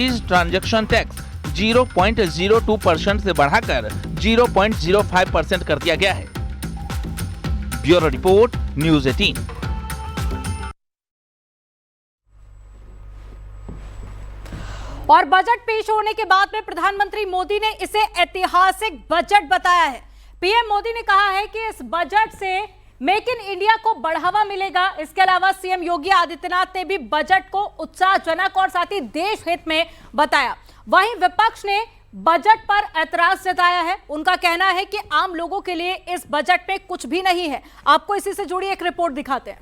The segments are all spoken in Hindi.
ट्रांजैक्शन टैक्स 0.02% से बढ़ाकर 0.05% कर दिया गया है। Bureau report, news 18। और बजट पेश होने के बाद में प्रधानमंत्री मोदी ने इसे ऐतिहासिक बजट बताया है। पीएम मोदी ने कहा है कि इस बजट से मेक इन इंडिया को बढ़ावा मिलेगा। इसके अलावा सीएम योगी आदित्यनाथ ने भी बजट को उत्साहजनक और साथ ही देश हित में बताया। वहीं विपक्ष ने बजट पर ऐतराज जताया है। उनका कहना है कि आम लोगों के लिए इस बजट में कुछ भी नहीं है। आपको इसी से जुड़ी एक रिपोर्ट दिखाते हैं।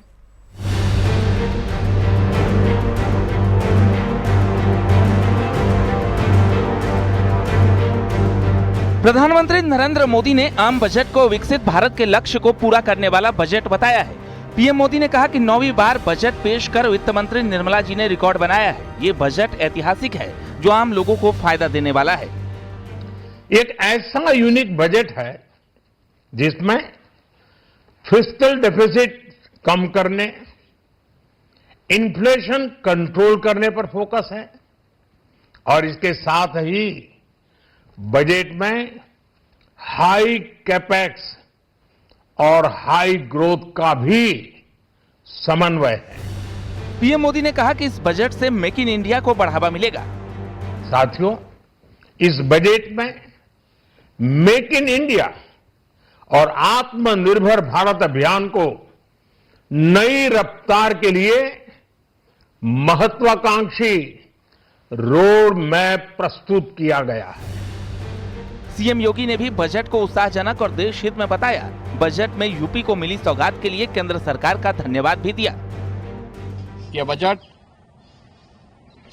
प्रधानमंत्री नरेंद्र मोदी ने आम बजट को विकसित भारत के लक्ष्य को पूरा करने वाला बजट बताया है। पीएम मोदी ने कहा कि 9वीं बार बजट पेश कर वित्त मंत्री निर्मला जी ने रिकॉर्ड बनाया है। ये बजट ऐतिहासिक है जो आम लोगों को फायदा देने वाला है। एक ऐसा यूनिक बजट है जिसमें फिस्कल डेफिसिट कम करने, इन्फ्लेशन कंट्रोल करने पर फोकस है और इसके साथ ही बजट में हाई कैपेक्स और हाई ग्रोथ का भी समन्वय है। पीएम मोदी ने कहा कि इस बजट से मेक इन इंडिया को बढ़ावा मिलेगा। साथियों, इस बजट में मेक इन इंडिया और आत्मनिर्भर भारत अभियान को नई रफ्तार के लिए महत्वाकांक्षी रोड मैप प्रस्तुत किया गया है। सीएम योगी ने भी बजट को उत्साहजनक और देश हित में बताया। बजट में यूपी को मिली सौगात के लिए केंद्र सरकार का धन्यवाद भी दिया। यह बजट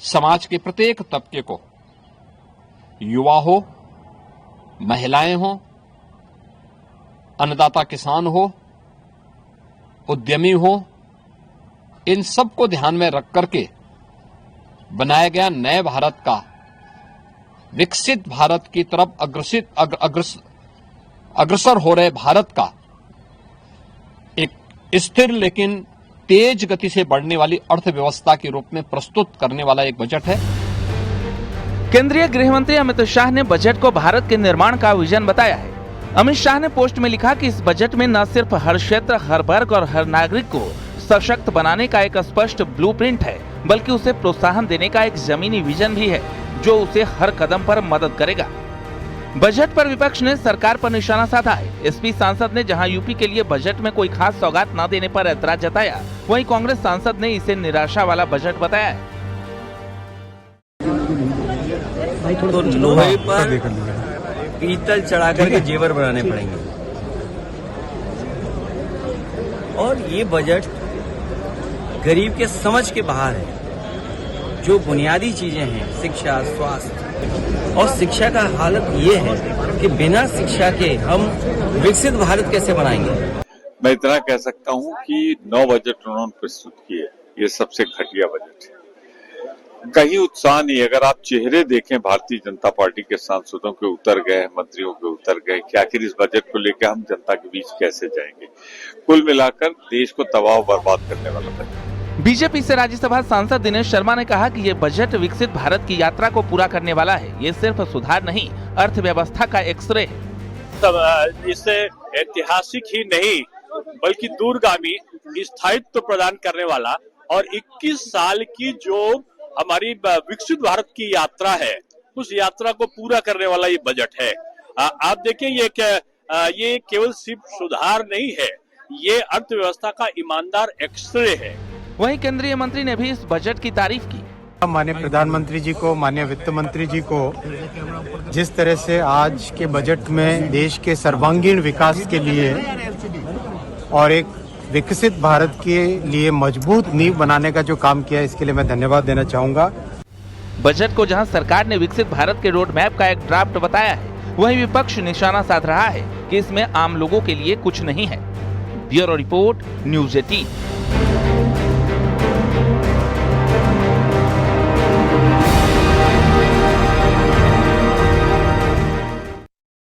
समाज के प्रत्येक तबके को, युवा हो, महिलाएं हो, अन्नदाता किसान हो, उद्यमी हो, इन सबको ध्यान में रख करके बनाया गया नए भारत का, विकसित भारत की तरफ अग्रसर हो रहे भारत का एक स्थिर लेकिन तेज गति से बढ़ने वाली अर्थव्यवस्था के रूप में प्रस्तुत करने वाला एक बजट है। केंद्रीय गृह मंत्री अमित शाह ने बजट को भारत के निर्माण का विजन बताया है। अमित शाह ने पोस्ट में लिखा कि इस बजट में न सिर्फ हर क्षेत्र, हर वर्ग और हर नागरिक को सशक्त बनाने का एक स्पष्ट ब्लूप्रिंट है, बल्कि उसे प्रोत्साहन देने का एक जमीनी विजन भी है जो उसे हर कदम पर मदद करेगा। बजट पर विपक्ष ने सरकार पर निशाना साधा है। एसपी सांसद ने जहां यूपी के लिए बजट में कोई खास सौगात न देने पर ऐतराज जताया, वहीं कांग्रेस सांसद ने इसे निराशा वाला बजट बताया है। तो लोहे पर पीतल चढ़ा करके जेवर बनाने पड़ेंगे। और ये बजट गरीब के समझ के बाहर है। जो बुनियादी चीजें हैं, शिक्षा, स्वास्थ्य और शिक्षा का हालत ये है कि बिना शिक्षा के हम विकसित भारत कैसे बनाएंगे। मैं इतना कह सकता हूं कि 9 बजट उन्होंने प्रस्तुत किए, ये सबसे घटिया बजट है। कहीं उत्साह नहीं। अगर आप चेहरे देखें भारतीय जनता पार्टी के सांसदों के उतर गए, मंत्रियों के उतर गए कि आखिर इस बजट को लेकर हम जनता के बीच कैसे जाएंगे। कुल मिलाकर देश को तबाह बर्बाद करने वाला बजट। बीजेपी से राज्यसभा सांसद दिनेश शर्मा ने कहा कि ये बजट विकसित भारत की यात्रा को पूरा करने वाला है। ये सिर्फ सुधार नहीं, अर्थव्यवस्था का एक्सरे है। इससे ऐतिहासिक ही नहीं बल्कि दूरगामी स्थायित्व प्रदान करने वाला और 21 साल की जो हमारी विकसित भारत की यात्रा है, उस यात्रा को पूरा करने वाला ये बजट है। आप देखिए, ये केवल सिर्फ सुधार नहीं है, ये अर्थव्यवस्था का ईमानदार एक्सरे है। वहीं केंद्रीय मंत्री ने भी इस बजट की तारीफ की। माननीय प्रधानमंत्री जी को, माननीय वित्त मंत्री जी को जिस तरह से आज के बजट में देश के सर्वांगीण विकास के लिए और एक विकसित भारत के लिए मजबूत नींव बनाने का जो काम किया है, इसके लिए मैं धन्यवाद देना चाहूंगा। बजट को जहां सरकार ने विकसित भारत के रोड मैप का एक ड्राफ्ट बताया है, वहीं विपक्ष निशाना साध रहा है कि इसमें आम लोगों के लिए कुछ नहीं है। Bureau report, news 18।